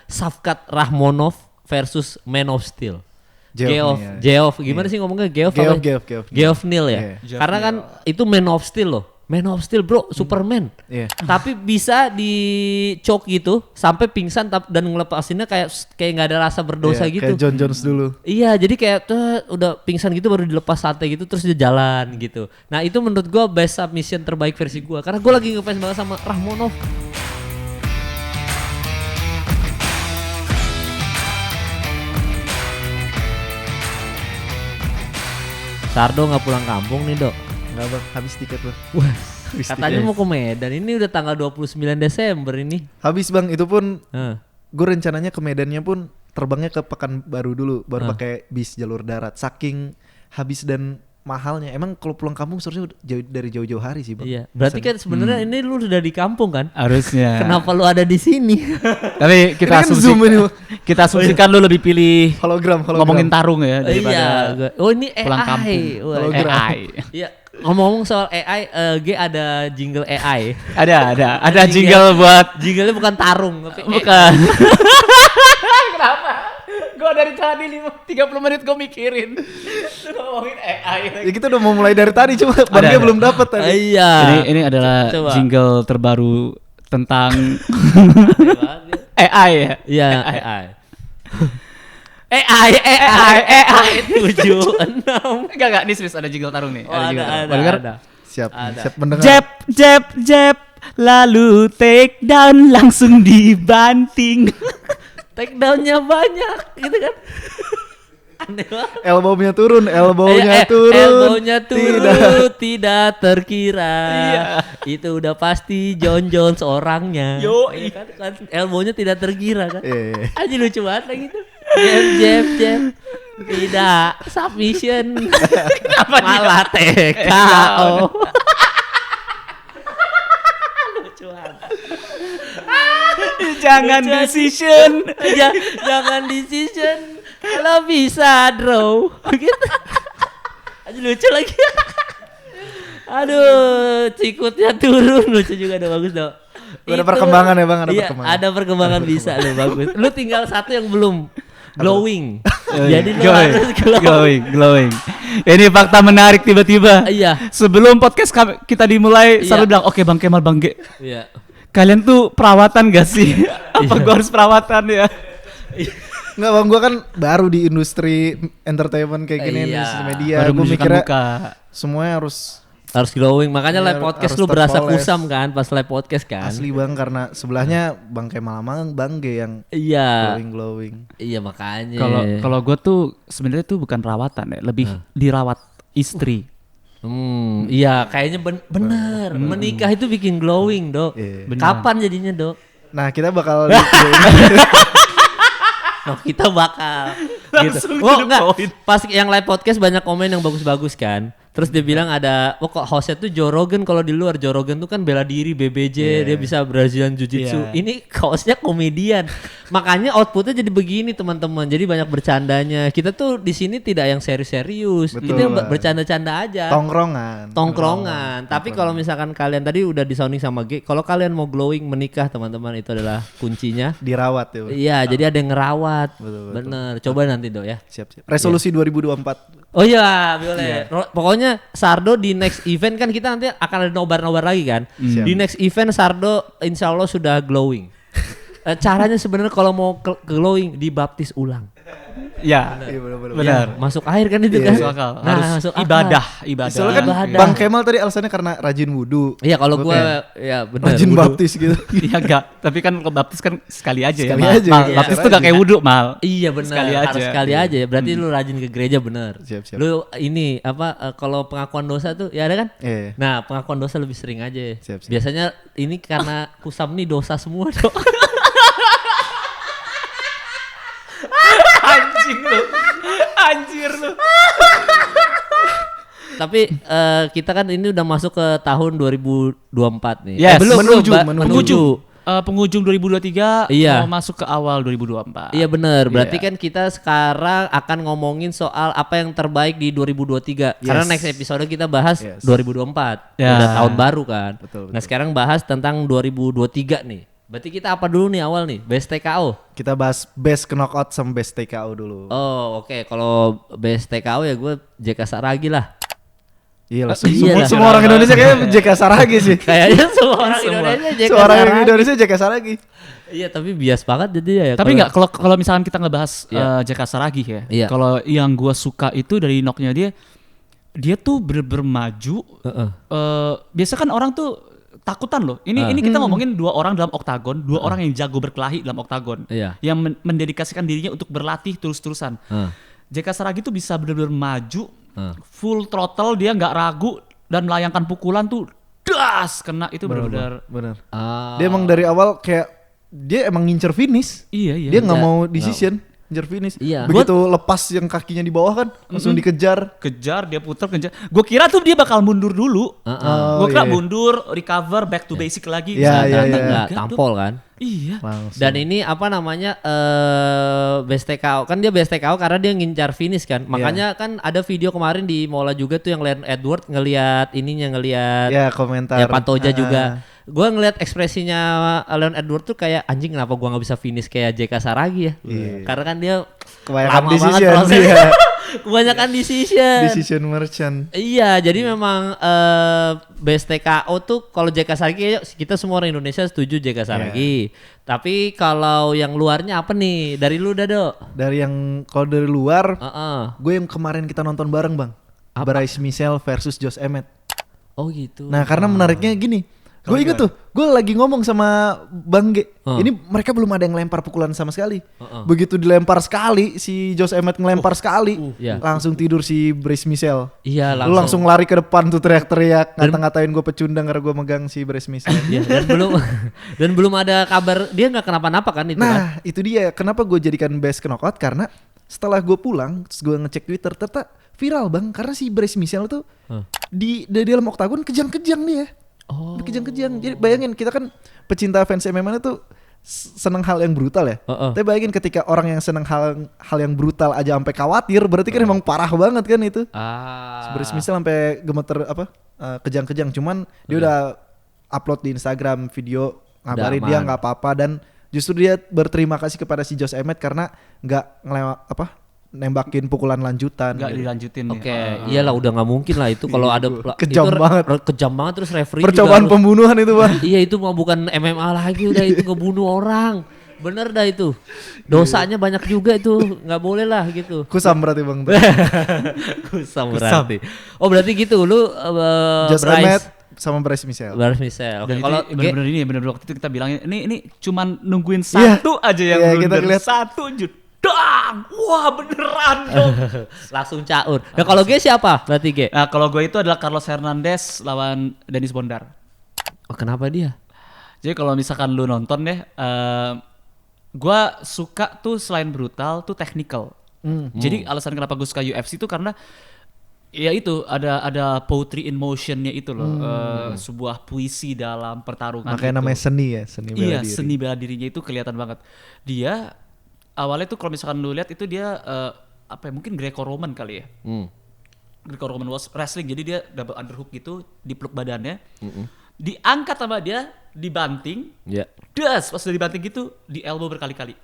Shavkat Rahmonov versus Man of Steel. Geoff, gimana sih ngomongnya Geoff? Geoff Neal ya. Yeah. Karena kan itu Man of Steel loh. Man of Steel bro, Superman. Yeah. Tapi bisa di choke gitu sampai pingsan dan ngelepasinnya kayak nggak ada rasa berdosa gitu. Kayak John Jones dulu. Iya, jadi kayak udah pingsan gitu baru dilepas santai gitu terus dia jalan gitu. Nah itu menurut gue best submission terbaik versi gue karena gue lagi ngefans banget sama Rahmonov. Sardo nggak pulang kampung nih dok? Nggak bang, habis tiket bang. Wah, katanya mau ke Medan, ini udah tanggal 29 Desember ini. Habis bang, itu pun gue rencananya ke Medannya pun terbangnya ke Pekanbaru dulu, baru pakai bis jalur darat. Saking habis dan mahalnya, emang kalau pulang kampung seharusnya dari jauh-jauh hari sih bang. Iya, berarti kan sebenarnya ini lu sudah di kampung kan? Harusnya. Kenapa lu ada di sini? Tapi kita asumsikan lu lebih pilih hologram. Ngomongin tarung ya daripada ini AI. Pulang kampung. AI. Iya. Ngomong-ngomong soal AI, G ada jingle AI. Ada jingle buat. Jinglenya bukan tarung, tapi bukan. Kenapa? Gue dari tadi 30 menit gue mikirin. Ngomongin AI. Ya kita udah mau mulai dari tadi, cuma Bangnya belum dapat tadi. Iya. Ini adalah jingle terbaru tentang AI ya. Iya, AI. AI 76. Enggak, ini serius ada jingle tarung nih. Ada. Siap mendengar. Jab, lalu take down langsung dibanting. Take down-nya banyak gitu kan. Aneh banget. Elbow-nya turun. Elbow-nya tidak terkira. Iya. Itu udah pasti John Jones orangnya. Kan elbow-nya tidak terkira kan. Aja lucu banget lah gitu. Jab. Tidak submission. Malah TKO. Lucu banget. Jangan decision. Jangan decision. Kalau bisa draw. Gitu. Aja lucu lagi. Aduh, cikutnya turun lucu juga udah bagus dong. Ada perkembangan ya bang, ada perkembangan bisa lo bagus. Lu tinggal satu yang belum glowing. Jadi lu harus glowing. Ini fakta menarik tiba-tiba. Iya. Sebelum podcast kita dimulai, selalu bilang, "Oke Bang Kemal, Bang Ge. Iya. Kalian tuh perawatan gak sih? Apa gua harus perawatan ya?" Enggak bang, gua kan baru di industri entertainment kayak gini, industri media. Gua mikirnya semuanya harus glowing, makanya live podcast lu berasa kusam kan pas live podcast kan. Asli bang, karena sebelahnya Bang Kemal sama Bang Ge yang glowing. Iya makanya. Kalau gue tuh sebenarnya tuh bukan perawatan ya, lebih dirawat istri. Iya kayaknya bener. Menikah itu bikin glowing dok. Kapan jadinya dok? Nah kita bakal kita bakal gitu. Enggak. Pas yang live podcast banyak komen yang bagus-bagus kan. Terus dia bilang kok hostnya tuh Joe Rogan, kalau di luar Joe Rogan tuh kan bela diri BBJ, dia bisa Brazilian Jiu-Jitsu. Ini hostnya komedian. Makanya outputnya jadi begini teman-teman. Jadi banyak bercandanya. Kita tuh di sini tidak yang serius-serius. Kita yang bercanda-canda aja. Tongkrongan. Tapi kalau misalkan kalian tadi udah disounding sama G, kalau kalian mau glowing menikah teman-teman, itu adalah kuncinya. Dirawat ya. Iya, jadi ada yang ngerawat. Bener. Coba nanti dok ya. Siap. Resolusi 2024. Oh iya, boleh. Pokoknya Sardo di next event kan kita nanti akan ada nobar-nobar lagi kan. Di next event Sardo insya Allah sudah glowing. Caranya sebenarnya kalau mau glowing dibaptis ulang. Ya, benar. Masuk air kan itu kan. Harus masuk ibadah. Soalnya kan Bang Kemal tadi alasannya karena rajin wudu. Iya kalau gue ya benar. Rajin baptis gitu. Iya enggak. Tapi kan kalau baptis kan sekali aja ya. Baptis Iya, tuh gak kayak wudu Mal. Iya benar. Sekali aja. Berarti lu rajin ke gereja benar. Siap. Lu ini kalau pengakuan dosa tuh ya ada kan? Nah pengakuan dosa lebih sering aja. Siap. Biasanya ini karena kusam nih dosa semua dok. Anjir lu. Tapi kita kan ini udah masuk ke tahun 2024 nih. Yes. Menuju. Penghujung 2023 mau masuk ke awal 2024. Iya benar. Berarti kan kita sekarang akan ngomongin soal apa yang terbaik di 2023. Karena next episode kita bahas 2024. Udah tahun baru kan. Betul. Nah sekarang bahas tentang 2023 nih. Berarti kita apa dulu nih awal nih? Best TKO. Kita bahas best knockout sama best TKO dulu. Oh, oke. Kalau best TKO ya gue JK Saragi lah. Iya lah, Iya lah. semua orang Indonesia kayaknya JK Saragi sih. Kayaknya semua orang Indonesia JK Semua orang Saragi. Indonesia JK Saragi. Iya, tapi bias banget jadi ya. Tapi nggak kalau misalkan kita ngebahas JK Saragi ya. Iya. Kalau yang gua suka itu dari knocknya dia tuh bener-bener maju. Biasa kan orang tuh takutan loh. Ini kita ngomongin 2 orang dalam oktagon, 2 orang yang jago berkelahi dalam oktagon. Iya. Yang mendedikasikan dirinya untuk berlatih terus-terusan. JK Saragi tuh bisa bener-bener maju, full throttle, dia nggak ragu dan melayangkan pukulan tuh das kena itu bener-bener. Bener. Dia emang dari awal kayak dia emang ngincer finish. Iya. Dia nggak mau decision, ngincer finish. Iya. Begitu lepas yang kakinya di bawah kan, langsung dikejar. Kejar, dia putar, kejar. Gue kira tuh dia bakal mundur dulu. Gue kira iya. mundur, recover, back to basic lagi. Iya, iya, iya. Enggak tampol kan. Iya. Langsung. Dan ini apa namanya best TKO kan dia best TKO karena dia ngincar finish kan. Makanya kan ada video kemarin di Mola juga tuh yang Leon Edward ngelihat Ya komentar. ya Pantoja juga. Gua ngelihat ekspresinya Leon Edward tuh kayak anjing kenapa gua nggak bisa finish kayak JK Saragi ya. Karena kan dia Kebanyakan lama banget decision. prosesnya. Iya. Kebanyakan decision. Decision merchant. Iya, jadi memang best TKO tuh kalau JK Saragi kita semua orang Indonesia setuju JK Saragi. Tapi kalau yang luarnya apa nih? Dari lu Dado. Dari yang kalau dari luar, Heeh. gue yang kemarin kita nonton bareng bang. Bryce Mitchell versus Josh Emmett. Oh gitu. Nah karena menariknya gini, gue inget tuh, gue lagi ngomong sama Bang G, ini mereka belum ada yang lempar pukulan sama sekali. Begitu dilempar sekali, si Josh Emmett ngelempar sekali, Iya. langsung tidur si Bryce Mitchell. Iya Lu langsung lari ke depan tuh teriak-teriak, ngata-ngatain gue pecundang karena gue megang si Bryce Mitchell. Iya, dan belum ada kabar dia nggak kenapa-napa kan itu kan. Nah itu dia, kenapa gue jadikan best knockout, karena setelah gue pulang, terus gue ngecek Twitter, ternyata viral bang, karena si Bryce Mitchell tuh di dalam oktagon kejang-kejang dia. Oh. Kejang-kejang. Jadi bayangin kita kan pecinta fans MMA itu seneng hal yang brutal ya. Tapi bayangin ketika orang yang seneng hal yang brutal aja sampai khawatir, berarti kan emang parah banget kan itu. Bryce Mitchell sampai gemeter kejang-kejang. Cuman dia udah upload di Instagram video ngabarin dia nggak apa-apa, dan justru dia berterima kasih kepada si Josh Emmett karena nggak nembakin pukulan lanjutan. Nggak gitu. dilanjutin. Oke, iyalah udah nggak mungkin lah itu kalau ada Kejam itu banget. Kejam banget terus referee Percobaan juga pembunuhan itu bang. Iya itu mah bukan MMA lagi udah itu ngebunuh orang. Bener dah itu. Dosanya banyak juga itu, nggak boleh lah gitu. Kusam berarti bang. Kusam berarti. Oh berarti gitu lu Josh Emmett sama Bryce Mitchell. Bryce Mitchell. Dan Kalau bener-bener ini bener-bener waktu itu kita bilangin ini cuman nungguin satu aja yang Iya, kita blunder. lihat. Satu jedang. Wah beneran dong. langsung caur. Nah kalau G siapa? Berarti G. Nah kalau gue itu adalah Carlos Hernandez lawan Dennis Bondar. Oh, kenapa dia? Jadi kalau misalkan lu nonton deh, gue suka tuh selain brutal tuh technical. Jadi alasan kenapa gue suka UFC tuh karena ya itu ada poetry in motionnya itu loh, sebuah puisi dalam pertarungan. Makanya itu. namanya seni ya, seni bela Iya diri. seni bela dirinya itu kelihatan banget. Dia awalnya tuh kalau misalkan lu lihat itu dia apa ya, mungkin Greco-Roman kali ya. Greco-Roman wrestling, jadi dia double underhook gitu, dipeluk badannya, diangkat sama dia, dibanting, das pas udah dibanting gitu, di elbow berkali-kali.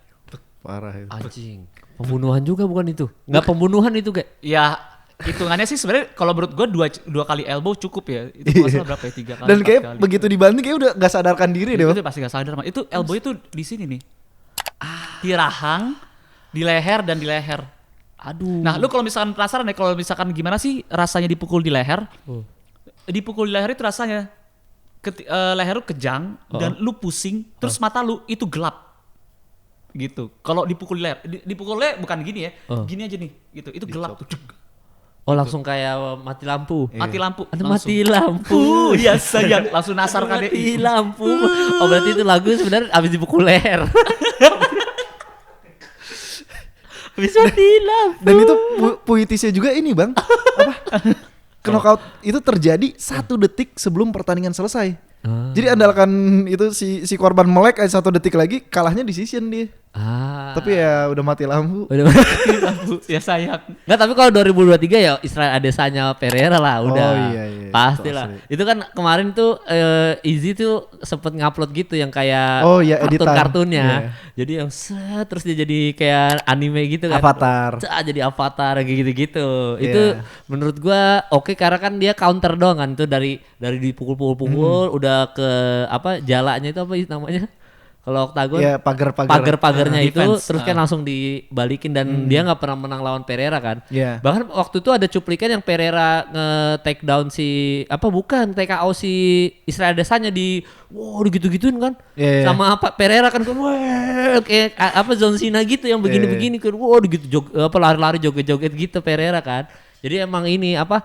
Parah itu. Anjing. Pembunuhan juga bukan itu? Nggak pembunuhan itu kayak? Ya hitungannya sih sebenarnya kalau menurut gue dua kali elbow cukup ya. Itu masalah berapa ya, 3 kali. Dan 4 kayak kali. begitu dibanting kayak udah gak sadarkan diri deh. Itu pasti gak sadar. Itu elbow itu di sini nih. Di rahang, di leher dan di leher. Aduh. Nah, lu kalau misalkan penasaran ya, kalau misalkan gimana sih rasanya dipukul di leher? Dipukul di leher itu rasanya leher lu kejang dan lu pusing, terus mata lu itu gelap. Gitu. Kalau dipukul di leher, dipukulnya bukan gini ya. Gini aja nih, gitu. Itu gelap tuh. Oh langsung kayak mati lampu. Mati lampu. Ada langsung. mati lampu. Iya sayang, langsung nasar Mati KDI. lampu. Oh berarti itu lagu sebenarnya abis dipukul leher. Abis mati lampu. Dan itu puitisnya juga ini bang. Apa? Knockout itu terjadi 1 detik sebelum pertandingan selesai. Jadi andalkan itu si korban melek aja 1 detik lagi, kalahnya decision dia. Tapi ya udah mati lampu. Udah. Ya sayang. Nggak, tapi kalau 2023 ya Israel Adesanya Pereira lah udah. Oh, iya. Pasti Itu lah. asli. Itu kan kemarin tuh Izzy tuh sempet ngupload gitu yang kayak Oh, iya, editan. kartun-kartunnya. Iya. Jadi yang set terus dia jadi kayak anime gitu kan. Avatar. Jadi avatar kayak gitu-gitu. Iya. Itu menurut gua oke karena kan dia counter doang kan tuh dari dipukul-pukul udah ke apa jalanya itu apa namanya? Kalau oktagon Iya, pagar-pagar. pagarnya itu defense. terus kan langsung dibalikin dan dia nggak pernah menang lawan Pereira kan. Iya. Bahkan waktu itu ada cuplikan yang Pereira nge-take down si apa bukan TKO si Israel Adesanya di gitu-gituin kan. Iya. Sama apa Pereira kan wah kayak apa John Cena gitu yang begini-begini kan. Gitu lari-lari joget-joget gitu Pereira kan. Jadi emang ini apa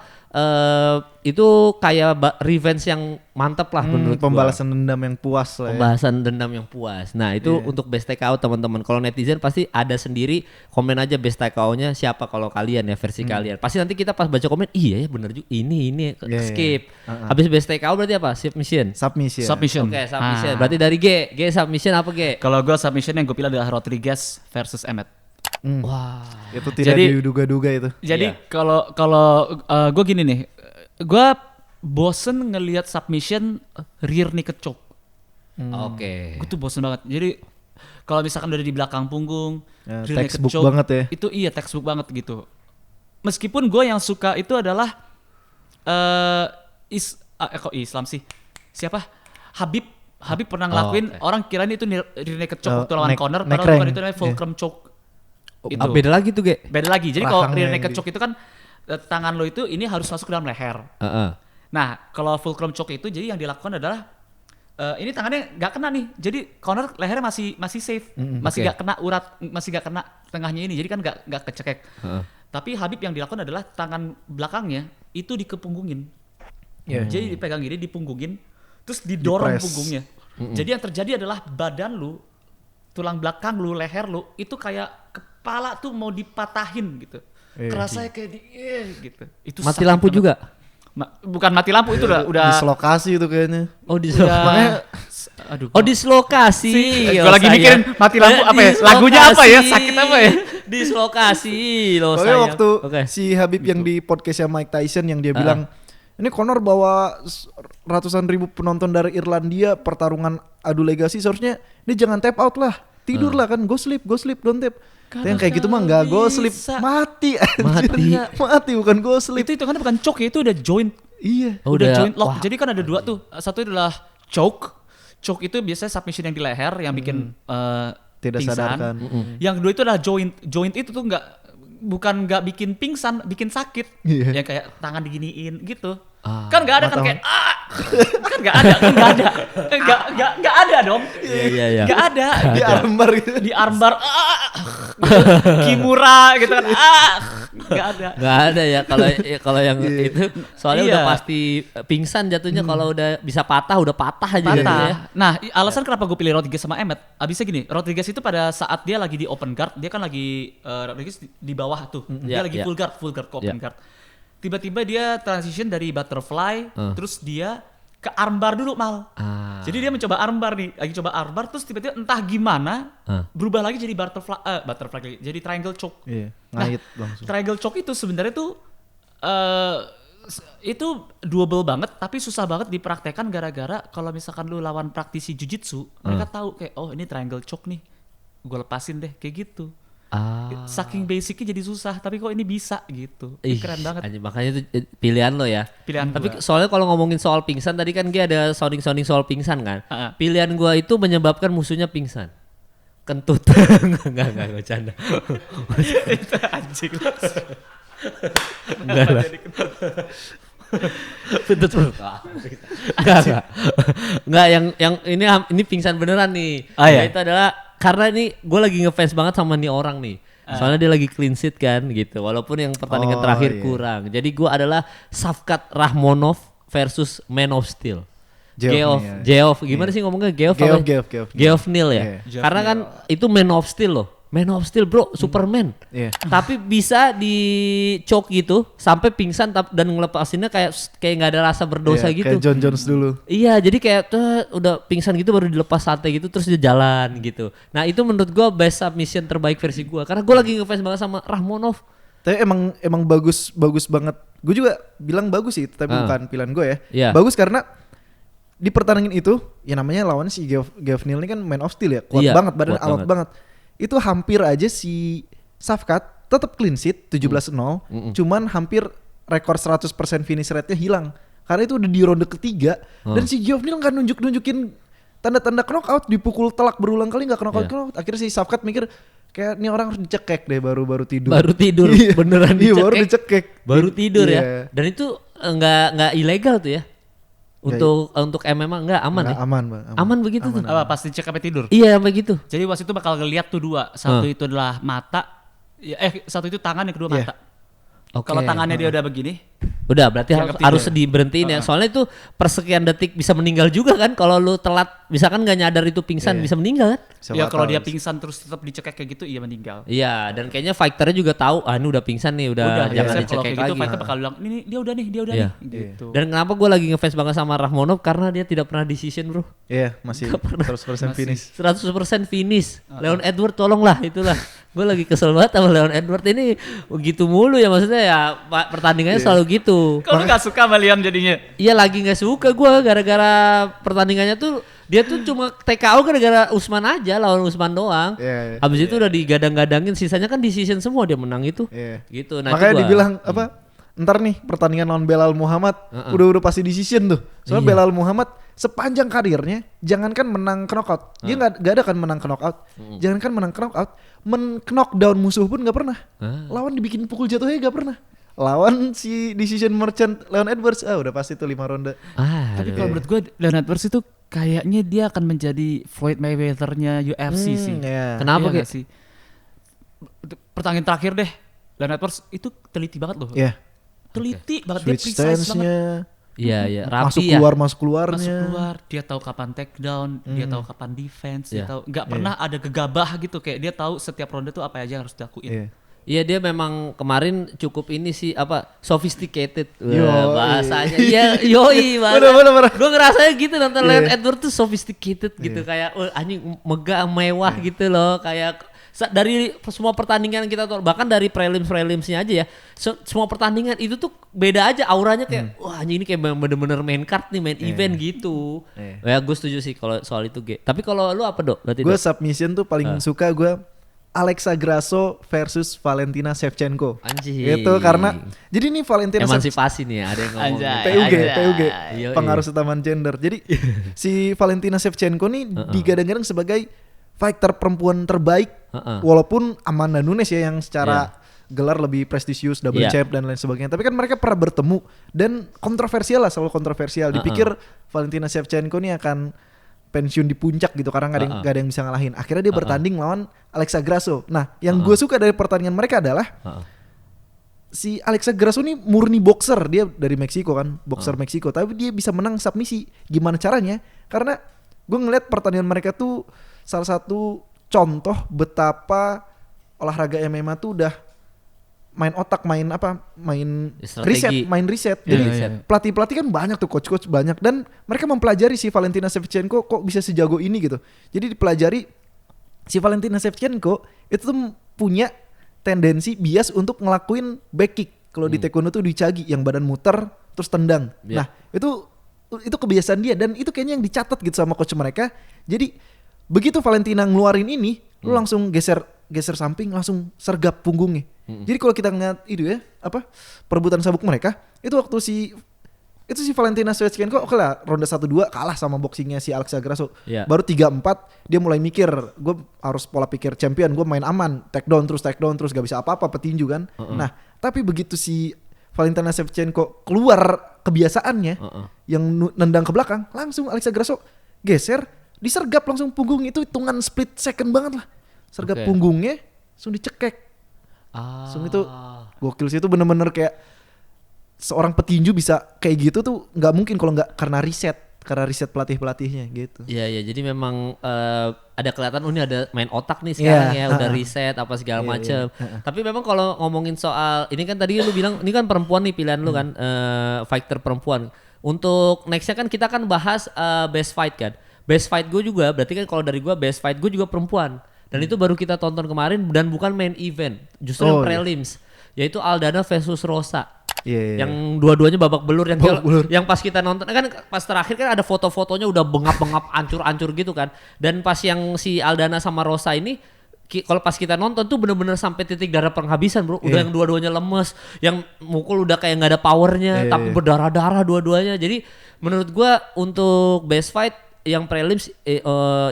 itu kayak revenge yang mantep lah menurut gua. Pembalasan dendam yang puas lah ya. Pembahasan dendam yang puas. Nah itu untuk best TKO teman-teman. Kalau netizen pasti ada sendiri, komen aja best TKO-nya siapa kalau kalian ya versi kalian. Pasti nanti kita pas baca komen, iya ya bener juga ini skip. Habis best TKO berarti apa? Submission. Submission. Oke, submission. Berarti dari G submission apa G? Kalau gue submission yang gue pilih adalah Rodriguez versus Emmett. Wah. Itu tidak Jadi- diduga-duga itu. Jadi Iya. kalau gue gini nih, gue bosen ngelihat submission rear naked choke. Oke. Gue tuh bosen banget. Jadi kalau misalkan udah di belakang punggung, Ya, rear naked textbook choke, banget ya. Itu iya textbook banget gitu. Meskipun gue yang suka itu adalah kok Islam sih? Siapa? Habib pernah ngelakuin, oke. orang kirain itu rear naked choke waktu lawan neck- corner, neck padahal bukan, rank. itu namanya fulcrum choke. Itu. Beda lagi tuh G. Beda lagi. Jadi kalau Rahangnya rear yang naked di- choke itu kan tangan lo itu ini harus masuk ke dalam leher. Heeh. Nah, kalau fulcrum choke itu jadi yang dilakukan adalah ini tangannya nggak kena nih. Jadi corner lehernya masih safe, masih oke. nggak kena urat, masih nggak kena tengahnya ini. Jadi kan nggak kecekek. Heeh. Tapi Habib yang dilakukan adalah tangan belakangnya itu dikepunggungin. Iya. Jadi dipegang gini, dipunggungin, terus didorong Di-press. punggungnya. Jadi yang terjadi adalah badan lu, tulang belakang lu, leher lu itu kayak kepala tuh mau dipatahin gitu. Kerasanya kayak gitu. Itu Mati sakit lampu banget. juga. Bukan mati lampu itu udah Dislokasi itu kayaknya. Oh udah aduh. Oh dislokasi. Gue lagi mikirin mati lampu apa ya? Lagunya apa ya? Sakit apa ya? Dislokasi loh Pokoknya sayang. waktu Oke. si Habib yang di podcastnya Mike Tyson yang dia bilang ini Conor bawa ratusan ribu penonton dari Irlandia pertarungan adu legasi seharusnya ini jangan tap out lah tidur lah kan go sleep don't tap. Yang kayak gitu mah nggak go sleep bisa. mati anjir. Mati. mati bukan go sleep. Itu kan bukan choke ya, itu udah joint. Iya. Oh, Udah udah. joint lock. Wah. Jadi kan ada dua tuh. Satu adalah choke. Choke itu biasanya submission yang di leher yang bikin Tidak pingsan. sadarkan. Yang kedua itu adalah joint. Joint itu tuh nggak bikin pingsan, bikin sakit. Iya. Yang kayak tangan diginiin gitu. Ah. Kan nggak ada kan Mata- kayak kan nggak ada, nggak ada dong. Iya. Nggak ada. Di armbar gitu. Di armbar Kimura gitu kan. Nggak ada. Nggak ada ya kalau yang itu soalnya Iya. udah pasti pingsan jatuhnya kalau udah bisa udah patah aja jatuhnya ya. Nah, alasan kenapa gue pilih Rodriguez sama Emmett, abisnya gini, Rodriguez itu pada saat dia lagi di open guard, dia kan lagi Rodriguez di bawah tuh, dia Ya, lagi ya. full guard ke open Ya. guard. Tiba-tiba dia transition dari butterfly, terus dia ke armbar dulu mal. Ah. Jadi dia mencoba armbar nih, lagi coba armbar, terus tiba-tiba entah gimana berubah lagi jadi butterfly lagi, jadi triangle choke. Iya, Nah, ngait langsung. triangle choke itu sebenarnya tuh itu doable banget tapi susah banget dipraktekkan gara-gara kalau misalkan lu lawan praktisi jujitsu mereka tahu kayak oh ini triangle choke nih gue lepasin deh kayak gitu. Saking basicnya jadi susah tapi kok ini bisa gitu. Ih, Keren banget. anjing, makanya itu pilihan lo ya. Pilihan Tapi gua. soalnya kalau ngomongin soal pingsan tadi kan dia ada sounding soal pingsan kan. Ha-ha. Pilihan gua itu menyebabkan musuhnya pingsan. Kentut. Enggak bercanda. Itu anjing. Enggak lah. Kentut. Enggak. Enggak yang ini pingsan beneran nih. Ah, iya. Itu adalah karena ini gue lagi ngefans banget sama nih orang nih. Soalnya dia lagi clean sheet kan gitu. Walaupun yang pertandingan Oh, terakhir iya. kurang. Jadi gue adalah Shavkat Rahmonov versus Man of Steel. Geoff nih, ya. Geoff, gimana sih ngomongnya Geoff? Geoff, apa? Geoff. Geoff Neal ya. Iya. Geoff Karena kan itu Man of Steel loh. Man of Steel bro, Superman. Iya. Tapi bisa di choke gitu sampai pingsan dan ngelepasinnya kayak nggak ada rasa berdosa Iya, gitu. Kayak John Jones dulu. Iya, jadi kayak udah pingsan gitu baru dilepas santai gitu terus dia jalan gitu. Nah, itu menurut gua best submission terbaik versi gua karena gua lagi ngefans banget sama Rahmonov. Tapi emang bagus banget. Gue juga bilang bagus sih, tapi bukan pilihan gue ya. Iya. Bagus karena di pertandingan itu, ya namanya lawan si Geoff Neal ini kan Man of Steel ya, kuat Iya, banget, badan kuat alot banget. Itu hampir aja si Safkat tetap clean sheet 17-0, cuman hampir rekor 100% finish rate-nya hilang. Karena itu udah di ronde ketiga dan si Geoff Neal nggak nunjukin tanda-tanda knockout, dipukul telak berulang kali nggak knockout. Akhirnya si Safkat mikir kayak ini orang harus dicekek deh baru tidur. Baru tidur Iya. beneran Iya, dicekek. baru dicekek. Baru tidur Iya. ya. Dan itu nggak ilegal tuh ya. Untuk MMA enggak aman Nggak, ya? aman bang. Aman begitu tuh. Apa pas dicek sampai tidur? Iya begitu. Jadi wasit itu bakal ngeliat tuh dua. Satu itu adalah mata. Satu itu tangan, yang kedua Iya. mata. Oke. Kalau tangannya dia udah begini, Udah berarti Dianggap harus tidur. diberhentiin ya. Soalnya itu persekian detik bisa meninggal juga kan kalau lu telat misalkan nggak nyadar itu pingsan Iya. bisa meninggal kan? Bisa ya kalau fatal. dia pingsan terus tetap dicekek kayak gitu, iya meninggal. Iya, dan kayaknya fighternya juga tahu ini udah pingsan nih, udah jangan biasanya kalau dicekek kayak gitu lagi. fighter bakal bilang, ini dia udah nih, dia udah Iya. nih. Gitu. Dan kenapa gue lagi ngefans banget sama Rahmonov karena dia tidak pernah decision bro. Iya, masih 100% finish. 100% finish. Leon Edward tolonglah itulah. Gue lagi kesel banget sama Leon Edward ini gitu mulu ya maksudnya ya pertandingannya selalu gitu. Kalau lu gak suka sama Leon jadinya? Iya lagi nggak suka gue gara-gara pertandingannya tuh dia tuh cuma TKO gara-gara Usman aja lawan Usman doang. Iya, iya. Habis itu udah digadang-gadangin sisanya kan decision semua dia menang itu. Iya. Gitu. Nah, Makanya itu gua- dibilang apa? Ntar nih pertandingan lawan Belal Muhammad udah pasti decision tuh. Soalnya Iya. Belal Muhammad sepanjang karirnya jangankan menang knockout, dia nggak ada kan menang knockout. Jangankan menang knockout, knockdown musuh pun nggak pernah. Lawan dibikin pukul jatuhnya nggak pernah. Lawan si decision merchant Leon Edwards udah pasti tuh 5 ronde. Tapi kalau menurut gue Leon Edwards itu kayaknya dia akan menjadi Floyd Mayweather-nya UFC sih. Iya. Kenapa Iya kayak nggak sih? Pertandingan terakhir deh, Leon Edwards itu teliti banget loh. Iya. Teliti banget, dia Switch precise banget. stance-nya, Iya iya masuk rapi ya. keluar Masuk keluarnya. keluar, dia tahu kapan take down, dia tahu kapan defense, dia Iya. tahu nggak pernah ada gegabah gitu, kayak dia tahu setiap ronde tuh apa aja yang harus dilakuin. Iya. Iya dia memang kemarin cukup ini sih apa sophisticated. Yoi. Wah, bahasanya. Iya yoi Bener. Gue ngerasanya gitu nonton Leon Iya. Edwards tuh sophisticated gitu kayak anjing megah mewah gitu loh kayak dari semua pertandingan kita tuh bahkan dari prelimsnya aja ya semua pertandingan itu tuh beda aja auranya kayak wah anjing ini kayak bener-bener main card nih main event gitu. Ya gue setuju sih kalau soal itu G. Tapi kalau lu apa Dok? Berarti Gue Dok? submission tuh paling suka gue Alexa Grasso versus Valentina Shevchenko. Anjing. Itu karena jadi nih Valentina emansipasi nih ya, ada yang ngomong. Anjay. gitu. PUG Yoi. pengaruh setaman gender. Jadi si Valentina Shevchenko nih digadang-gadang sebagai fighter perempuan terbaik walaupun Amanda Nunes ya yang secara gelar lebih prestisius double Iya. champ dan lain sebagainya. Tapi kan mereka pernah bertemu dan kontroversial lah, selalu kontroversial. Dipikir Valentina Shevchenko nih akan pensiun di puncak gitu karena nggak ada yang bisa ngalahin. Akhirnya dia bertanding lawan Alexa Grasso. Nah, yang gue suka dari pertandingan mereka adalah si Alexa Grasso ini murni boxer, dia dari Meksiko kan, boxer Meksiko, tapi dia bisa menang submisi. Gimana caranya? Karena gue ngeliat pertandingan mereka tuh salah satu contoh betapa olahraga MMA tuh udah main otak, main Strategi. riset. Ya, Jadi riset. pelatih-pelatih kan banyak tuh, coach-coach banyak, dan mereka mempelajari si Valentina Shevchenko kok bisa sejago ini gitu. Jadi dipelajari si Valentina Shevchenko itu tuh punya tendensi bias untuk ngelakuin back kick. Kalau di taekwondo tuh dicagi yang badan muter terus tendang. Iya. Nah, itu kebiasaan dia dan itu kayaknya yang dicatat gitu sama coach mereka. Jadi begitu Valentina ngeluarin ini, lu langsung geser samping, langsung sergap punggungnya. Jadi kalau kita ngeliat itu ya, perebutan sabuk mereka, itu waktu si Valentina Shevchenko oke lah ronde 1-2 kalah sama boxingnya si Alexa Grasso. Iya. Baru 3-4 dia mulai mikir, gue harus pola pikir champion, gue main aman, take down terus gak bisa apa-apa, petinju kan. Nah, tapi begitu si Valentina Shevchenko keluar kebiasaannya yang nendang ke belakang, langsung Alexa Grasso geser, disergap langsung punggung, itu hitungan split second banget lah. Sergap Oke. punggungnya, langsung dicekek. Langsung itu gokil sih, itu bener-bener kayak seorang petinju bisa kayak gitu tuh nggak mungkin kalau nggak karena riset, karena riset pelatihnya gitu. Iya iya, jadi memang ada kelihatan ini ada main otak nih sekarang ya, udah riset apa segala macem. Tapi memang kalau ngomongin soal ini kan tadi lu bilang ini kan perempuan nih pilihan lu kan, fighter perempuan. Untuk nextnya kan kita kan bahas best fight kan. Best fight gue juga berarti kan kalau dari gue best fight gue juga perempuan. Dan itu baru kita tonton kemarin dan bukan main event, justru yang prelims, yaitu Aldana versus Rosa. Yang dua-duanya babak belur yang pas kita nonton kan pas terakhir kan ada foto-fotonya udah bengap-bengap ancur-ancur gitu kan. Dan pas yang si Aldana sama Rosa ini kalau pas kita nonton tuh bener-bener sampai titik darah penghabisan bro. Udah yang dua-duanya lemes, yang mukul udah kayak nggak ada powernya, tapi berdarah-darah dua-duanya. Jadi menurut gua untuk best fight yang prelims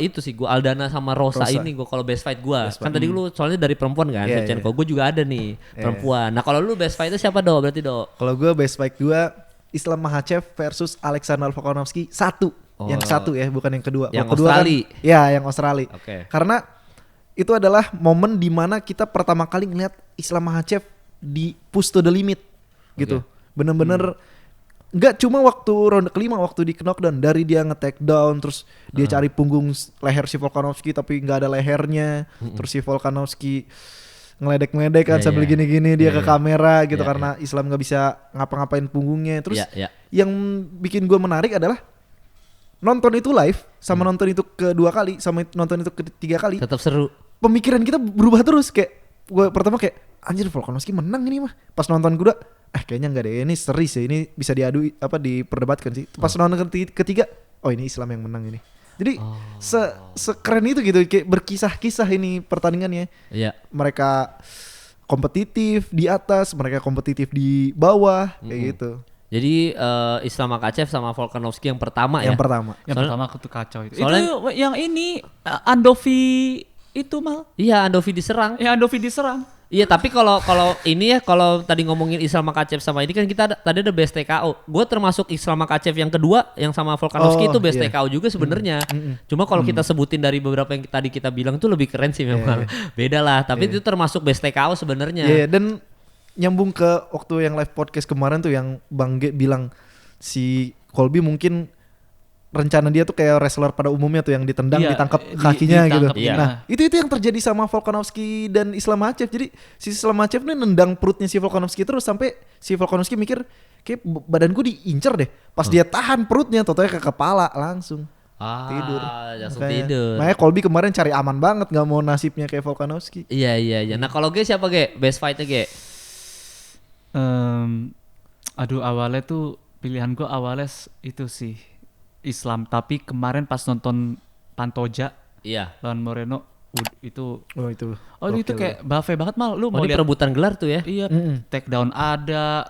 itu sih gua Aldana sama Rosa. Ini gua kalau best fight gua. Kan tadi lu soalnya dari perempuan kan, Shevchenko. Gua juga ada nih perempuan. Nah, kalau lu best fight itu siapa Do? Berarti Do. Kalau gua best fight gua Islam Makhachev versus Alexander Volkanovski 1. Yang satu ya, bukan yang kedua. Yang kedua Australia. Kan, ya, yang Australia. Okay. Karena itu adalah momen dimana kita pertama kali ngeliat Islam Makhachev di push to the limit gitu. Bener-bener nggak cuma waktu ronde kelima waktu di knockdown, dari dia nge-take down terus dia cari punggung leher si Volkanovski tapi nggak ada lehernya, terus si Volkanovski ngeledek-ngeledek kan sambil gini-gini dia ke kamera gitu karena Islam nggak bisa ngapa-ngapain punggungnya. Terus yang bikin gue menarik adalah nonton itu live sama nonton itu kedua kali sama nonton itu ketiga kali tetap seru. Pemikiran kita berubah terus, kayak gue pertama kayak anjir Volkanovski menang ini mah. Pas nonton gue kayaknya enggak deh, ini seri sih, ini bisa diadu diperdebatkan sih. Pas nonton ketiga, oh ini Islam yang menang ini. Jadi sekeren itu gitu, kayak berkisah-kisah ini pertandingannya. Iya. Mereka kompetitif di atas, mereka kompetitif di bawah, kayak gitu. Jadi Islam Makhachev sama Volkanovski yang pertama Yang pertama itu kacau itu. Soalnya, itu yang ini Andovi itu mal. Iya, Andovi diserang. Ya Andovi diserang. Iya, tapi kalau ini ya, kalau tadi ngomongin Islam Makhachev sama ini kan kita tadi ada best TKO. Gue termasuk Islam Makhachev yang kedua yang sama Volkanovski itu best TKO juga sebenarnya. Cuma kalau kita sebutin dari beberapa yang tadi kita bilang tuh lebih keren sih memang. Beda lah, tapi itu termasuk best TKO sebenarnya. Iya, dan nyambung ke waktu yang live podcast kemarin tuh yang Bang Ge bilang si Colby mungkin rencana dia tuh kayak wrestler pada umumnya tuh yang ditendang, ditangkap kakinya gitu. Iya. Nah, itu yang terjadi sama Volkanovski dan Islam Makhachev. Jadi si Islam Makhachev nih nendang perutnya si Volkanovski terus sampai si Volkanovski mikir kayak badanku diincer deh. Pas dia tahan perutnya, totalnya ke kepala langsung. Tidur. Makanya Colby kemarin cari aman banget, nggak mau nasibnya kayak Volkanovski. Iya. Nah kalau Ge siapa Ge? Best fight-nya Ge? Awalnya tuh pilihan gue awalnya itu sih Islam, tapi kemarin pas nonton Pantoja lawan Moreno itu kayak buffet banget mal. Lu mau lihat perebutan gelar tuh ya? Iya, takedown ada,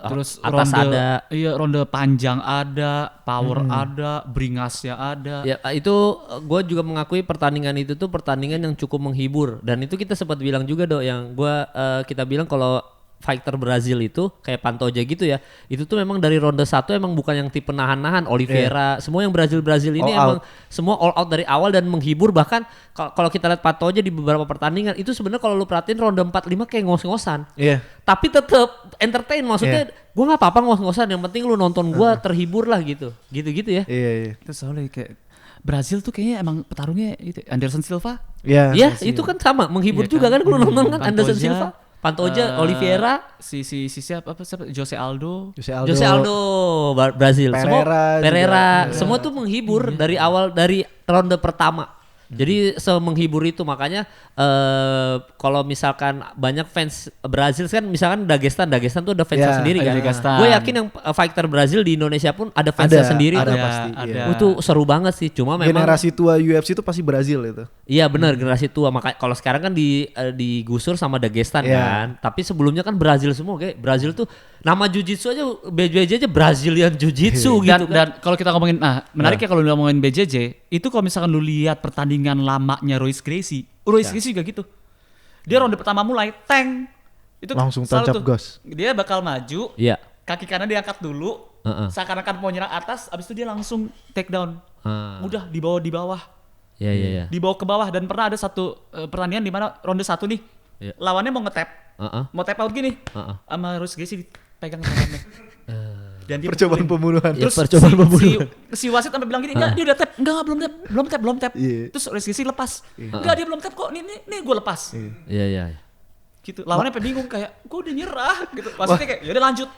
terus atas ronde ada. Iya, ronde panjang ada, power ada, beringasnya ada. Ya itu gue juga mengakui pertandingan itu tuh pertandingan yang cukup menghibur, dan itu kita sempat bilang juga yang kita bilang kalau fighter Brazil itu kayak Pantoja gitu ya, itu tuh memang dari ronde 1 emang bukan yang tipe nahan-nahan. Oliveira, semua yang Brazil ini emang semua all out dari awal dan menghibur. Bahkan kalau kita lihat Pantoja di beberapa pertandingan itu sebenarnya kalau lu perhatiin ronde 4-5 kayak ngos-ngosan. Tapi tetap entertain, maksudnya gue nggak apa-apa ngos-ngosan, yang penting lu nonton gue terhibur lah gitu ya. Iya. Terus soalnya kayak Brazil tuh kayaknya emang petarungnya itu Anderson Silva. Iya, itu kan sama menghibur juga kan kalau nonton kan Anderson Silva. Pantoja, Oliveira, si siapa Jose Aldo, Brazil, Pereira, semua tuh menghibur dari awal, dari ronde pertama. Jadi semenghibur itu, makanya kalau misalkan banyak fans Brazil kan, misalkan Dagestan tuh ada fansnya sendiri kan. Gue yakin yang fighter Brazil di Indonesia pun ada fansnya sendiri. Ada. Itu seru banget sih. Cuma memang generasi tua UFC itu pasti Brazil itu. Iya benar, generasi tua. Makanya kalau sekarang kan digusur sama Dagestan kan. Tapi sebelumnya kan Brazil semua, kayak Brazil tuh nama jiu-jitsu aja BJJ aja Brazilian Jiu-Jitsu gitu kan. Dan kalau kita ngomongin menariknya kalau ngomongin BJJ, itu kalau misalkan lu lihat pertandingan lamanya Royce Gracie juga gitu. Dia ronde pertama mulai tank itu langsung tancap gas. Dia bakal maju, kaki kanan diangkat dulu, seakan-akan mau nyerang atas, abis itu dia langsung take down. Udah di bawah. Iya. Dibawa ke bawah. Dan pernah ada satu pertandingan di mana ronde 1 nih, lawannya mau nge-tap, mau tap out gini, sama Royce Gracie dipegang tangannya. Dan dia Percobaan pukulin. pembunuhan. Ya, Terus percobaan si, pembunuhan. si wasit sampai bilang gini, enggak dia udah tap, enggak belum tap. Iya. Terus Rizky lepas, enggak dia belum tap kok, nih gue lepas. Iya iya. Gitu. Lawannya sampai bingung kayak, gue udah nyerah gitu. Wasitnya kayak, yaudah lanjut.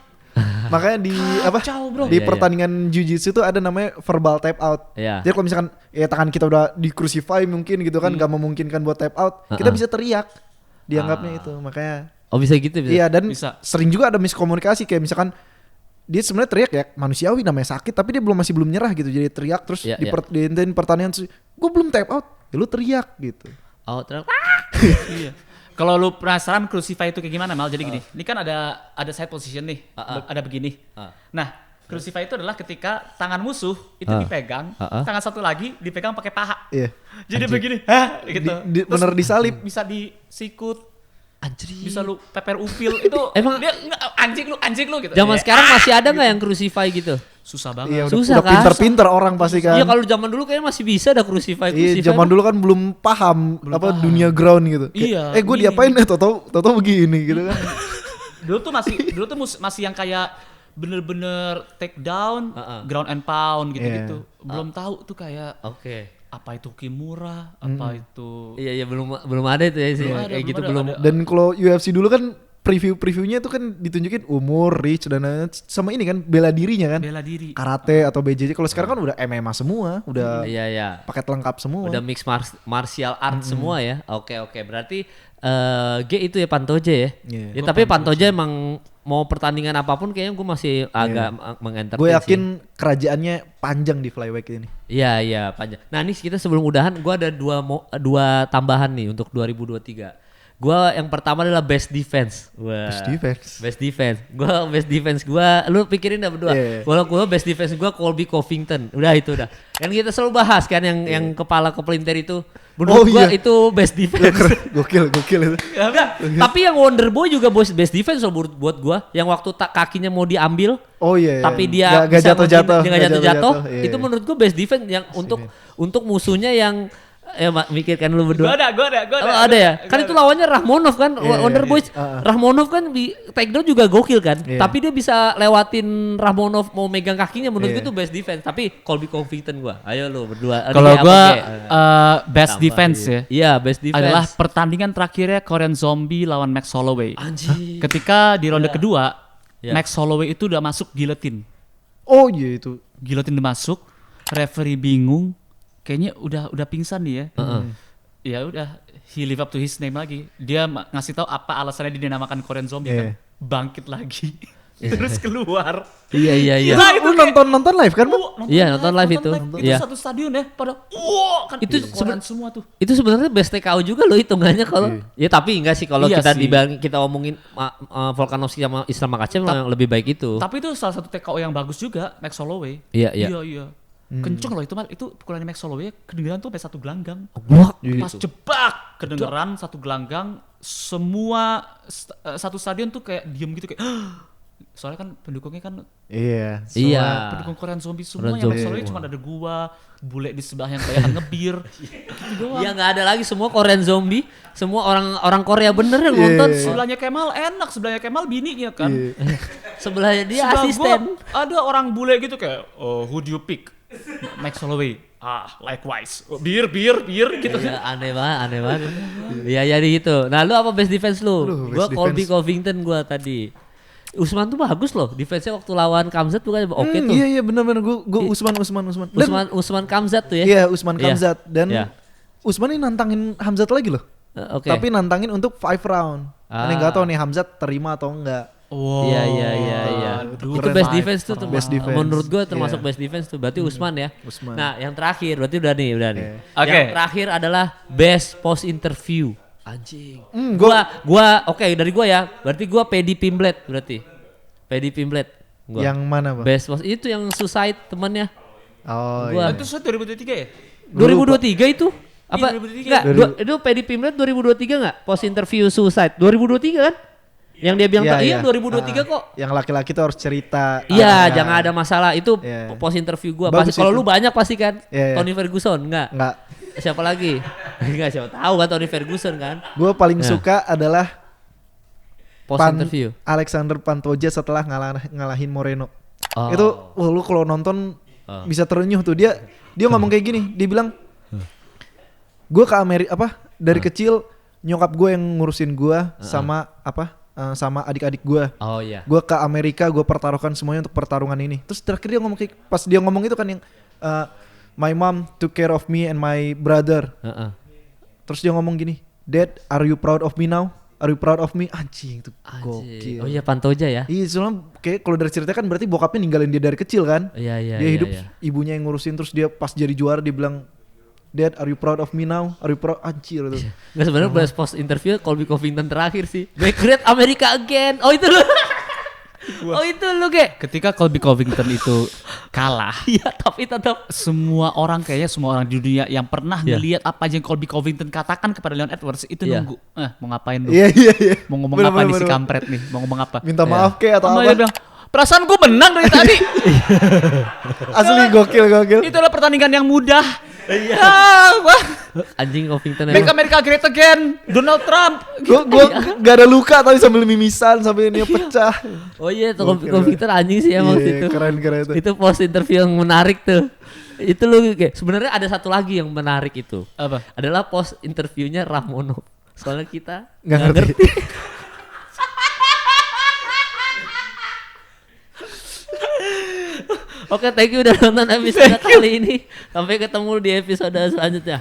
Makanya di Kacau, bro. di Iya, pertandingan jiu-jitsu tuh ada namanya verbal tap out. Iya. Jadi kalau misalkan ya tangan kita udah di crucify mungkin gitu kan gak memungkinkan buat tap out, kita bisa teriak. Dianggapnya itu. Makanya Oh bisa gitu bisa. iya dan Bisa. sering juga ada miskomunikasi kayak misalkan dia sebenarnya teriak ya manusiawi namanya sakit tapi dia masih belum nyerah gitu jadi teriak terus Iya, di pertandingan gue belum tap out ya lu teriak gitu. Oh terus. Iya. Kalau lu penasaran crucify itu kayak gimana Mal? Jadi gini, ini kan ada side position nih, ada begini. Nah, crucify itu adalah ketika tangan musuh itu dipegang, tangan satu lagi dipegang pakai paha. Iya. Jadi begini, hah gitu. Terus Bener disalib. bisa disikut, Anjir. bisa lu peper upil itu. Emang- dia enggak, anjing lu gitu. Zaman Eh, sekarang masih ada nggak yang crucify gitu? susah Iya banget. udah Susah kan? pinter-pinter orang pasti kan. Iya kalau zaman dulu kayaknya masih bisa ada crucify. Iya, zaman dulu kan belum paham dunia ground gitu. Iya, Gue minim. diapain tau begini gitu kan. Dulu tuh masih yang kayak bener-bener take down, ground and pound gitu-gitu. Belum tahu tuh kayak Oke. apa itu kimura, apa itu Iya belum ada itu ya sih. Belum ada, Kayak belum gitu ada, belum. ada. Dan kalau UFC dulu kan previewnya itu kan ditunjukin umur, reach dan lain-lain. Sama ini kan bela dirinya kan. bela diri. Karate atau BJJ. Kalau sekarang kan udah MMA semua, udah Iya iya. paket lengkap semua. Udah mix martial art semua ya. Oke. Berarti G itu ya Pantoja ya. Iya. Ya tapi Pantoja emang mau pertandingan apapun kayaknya gue masih agak mengentertain. Gue sih. yakin kerajaannya panjang di flyweight ini. Iya panjang. Nah ini kita sebelum udahan gue ada dua tambahan nih untuk 2023. Gue yang pertama adalah best defense. Wah. Best defense. Best defense. Best defense gue. Lu pikirin dah berdua. Yeah. Kalau gue best defense gue Colby Covington. Udah itu udah. Yang kita selalu bahas kan yang kepala kepelintir itu. Menurut gue itu best defense. Gokil itu. Enggak, tapi yang Wonder Boy juga best defense loh buat gue. Yang waktu kakinya mau diambil. Oh iya. Tapi dia gak bisa jatuh-jatuh. dia nggak jatuh-jatuh. Iya. Itu menurut gue best defense yang untuk musuhnya yang mikirkan lu berdua. Gua ada. Oh, ada ya? Kan itu lawannya Rahmonov kan, Iya, Wonder iya, Boys. iya. Rahmonov kan di takedown juga gokil kan. Iya. Tapi dia bisa lewatin Rahmonov mau megang kakinya menurut Iya. gue itu best defense. Tapi Colby Covington gua. Ayo lu berdua. Kalau Ini apa, gua Ge? best Tambah, defense ya Iya, best defense. adalah pertandingan terakhirnya Korean Zombie lawan Max Holloway. Anjing. Ketika di ronde kedua, Iya. Max Holloway itu udah masuk guillotine. Oh iya itu. Guillotine udah masuk, referee bingung, kayaknya udah pingsan nih ya. Ya udah, he live up to his name lagi. Dia ngasih tahu apa alasannya dia dinamakan Korean Zombie Iya. kan. Bangkit lagi. Terus keluar. Iya. Gila, itu Lu kayak- nonton live kan? Bang? Iya, nonton live itu. Itu Iya. satu stadion ya, pada kan Itu Korean semua tuh. Itu sebenarnya best TKO juga loh hitungannya kalau ya tapi enggak sih kalau Iya kita sih. kita omongin Volkanovski sama Islam Makhachev memang lebih baik itu. Tapi itu salah satu TKO yang bagus juga, Max Holloway. Iya. Iya. Kenceng loh itu mal. Itu pukulan Max Holloway kedengeran tuh sampai satu gelanggang. Wah, Pas jebak kedengeran satu gelanggang, semua satu stadion tuh kayak diem gitu kayak soalnya kan pendukungnya kan Iya. iya. pendukung Korean Zombie semua Korean yang Max Zombie. Holloway cuma ada gua, bule di sebelah yang kayak ngebir. Gitu doang. Iya nggak ada lagi semua Korean Zombie, semua orang Korea bener yang nonton. Sebelahnya Kemal enak, sebelahnya Kemal bininya kan. Sebelahnya dia Sebelah asisten. gua ada orang bule gitu kayak, oh, who do you pick? Max Holloway. Likewise. Oh, bir gitu. Iya, aneh banget. Iya jadi gitu. Nah, lu apa best defense lu? Aduh, Gua best Colby defense. Covington gua tadi. Usman tuh bagus loh, defense-nya waktu lawan Khamzat tuh kan oke tuh. Iya benar-benar gue Usman. Dan- Usman Khamzat tuh ya. Iya Usman Iya. Khamzat dan Iya. Usman ini nantangin Hamzat lagi loh. Oke. Tapi nantangin untuk 5 round. Ini nggak tahu nih Hamzat terima atau enggak. Wow. Iya. Aduh, Itu keren. best defense tuh Best defense. menurut gue termasuk Iya. best defense tuh. Berarti Usman ya. Usman. Nah, yang terakhir berarti udah nih. Oke. Yang terakhir adalah best post interview. Anjing. Gua Oke, dari gua ya. Berarti gua Paddy Pimblett berarti. Paddy Pimblett. Gua. yang mana, Bang? Best post itu yang suicide temannya. Oh Gua- iya. Itu 2023 ya? 2023 itu? Apa? 2023. Enggak, itu Paddy Pimblett 2023 enggak? Post interview suicide 2023 kan? Yang dia bilang iya 2023 kok. Yang laki-laki tuh harus cerita. Iya, jangan ada masalah. Itu Iya. post interview gua. Bagus Pasti kalau itu. lu banyak pasti kan. Iya, iya. Tony Ferguson enggak? Enggak. Siapa lagi? Enggak siapa tahu kan Tony Ferguson kan. Gue paling Ya. suka adalah Post interview. Alexander Pantoja setelah ngalahin Moreno. Oh. Itu wah lu kalau nonton bisa terenyuh tuh. Dia ngomong kayak gini, dia bilang gue ke Amerika dari kecil nyokap gue yang ngurusin gue sama sama adik-adik gue. Oh iya. Gue ke Amerika, gue pertaruhkan semuanya untuk pertarungan ini. Terus terakhir dia ngomong kayak, pas dia ngomong itu kan yang my mom took care of me and my brother. Terus dia ngomong gini, Dad, are you proud of me now? Are you proud of me? Anjing itu gokil. Oh iya, Pantoja ya. Iya, soalnya kayak kalau dari cerita kan berarti bokapnya ninggalin dia dari kecil kan. Iya. Dia hidup ibunya yang ngurusin, terus dia pas jadi juara dia bilang, Dad, are you proud of me now? Are you proud? Anjir itu. Nggak, sebenarnya pas post interview Colby Covington terakhir sih. Make great America again. Oh itu lu. Oh itu lu kayak. Ketika Colby Covington itu kalah, Iya, tapi tetap semua orang di dunia yang pernah ngelihat apa aja yang Colby Covington katakan kepada Leon Edwards itu nunggu. Mau ngapain lu? Iya. Mau ngomong Bener, apa nih si bener. kampret nih? Mau ngomong apa? Minta maaf kayak atau Sama apa? dia bilang, perasaan gue menang dari tadi. Asli gokil. Itulah pertandingan yang mudah. Iya. Anjing Covington Make America great again, Donald Trump. Gue gak ada luka tapi sambil mimisan sampai dia pecah. Oh iya, Covington anjing sih emang Iya, itu. keren itu. Itu post interview yang menarik tuh. Itu lu kayak sebenarnya ada satu lagi yang menarik itu. Apa? Adalah post interviewnya Ramono. Soalnya kita Nggak ngerti. Oke, thank you udah nonton episode kali ini. Sampai ketemu di episode selanjutnya.